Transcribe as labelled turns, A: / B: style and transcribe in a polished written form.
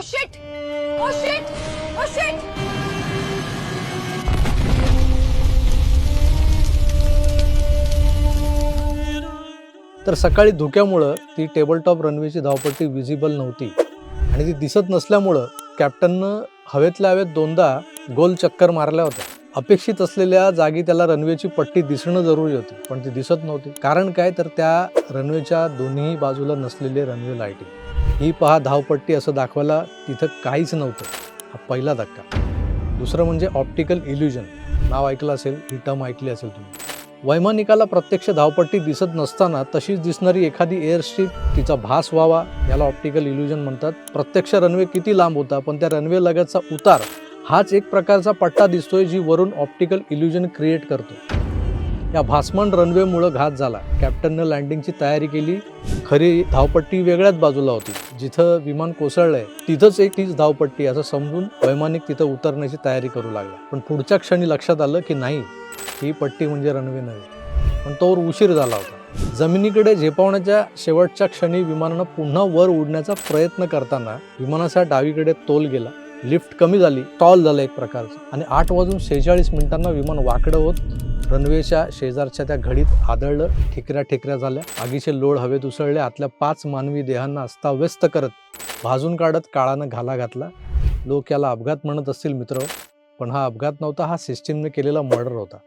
A: Shit oh shit oh shit.
B: तर सकाळी धुक्यामुळं ती टेबल टॉप रनवेची धावपट्टी विजिबल नव्हती आणि ती दिसत नसल्यामुळं कॅप्टननं हवेतल्या हवेत दोनदा गोल चक्कर मारल्या होत्या. अपेक्षित असलेल्या जागी त्याला रनवेची पट्टी दिसणं जरुरी होती, पण ती दिसत नव्हती. कारण काय, तर त्या रनवेच्या दोन्ही बाजूला नसलेले रनवे लाईटिंग. ही पहा धावपट्टी असं दाखवायला तिथं काहीच नव्हतं. हा पहिला धक्का. दुसरं म्हणजे ऑप्टिकल इल्युजन. नाव ऐकलं असेल, ही टर्म ऐकली असेल तुम्ही. वैमानिकाला प्रत्यक्ष धावपट्टी दिसत नसताना तशीच दिसणारी एखादी एअरस्ट्रीप, तिचा भास व्हावा, याला ऑप्टिकल इल्युजन म्हणतात. प्रत्यक्ष रनवे किती लांब होता, पण त्या रनवे लगतचा उतार हाच एक प्रकारचा पट्टा दिसतोय, जी वरून ऑप्टिकल इल्युजन क्रिएट करतो. या भासमान रनवेमुळं घात झाला. कॅप्टननं लँडिंगची तयारी केली. खरी धावपट्टी वेगळ्याच बाजूला होती. जिथं विमान कोसळलंय तिथंच एक तीच धावपट्टी असं समजून वैमानिक तिथं उतरण्याची तयारी करू लागला. पण पुढच्या क्षणी लक्षात आलं की नाही, ही पट्टी म्हणजे रनवे नव्हे. पण तोवर उशीर झाला होता. जमिनीकडे झेपावण्याच्या शेवटच्या क्षणी विमानानं पुन्हा वर उडण्याचा प्रयत्न करताना विमानाच्या डावीकडे तोल गेला. लिफ्ट कमी झाली, टॉल झालं एक प्रकारचं, आणि 8:46 विमान वाकडं होत रनवेच्या शेजारच्या त्या घडीत आदळलं. ठिकऱ्या झाल्या. आगीचे लोळ हवेत उसळले. आतल्या 5 मानवी देहांना अस्ताव्यस्त करत, भाजून काढत काळानं घाला घातला. लोक याला अपघात म्हणत असतील मित्र, पण हा अपघात नव्हता, हा सिस्टीमने केलेला मर्डर होता.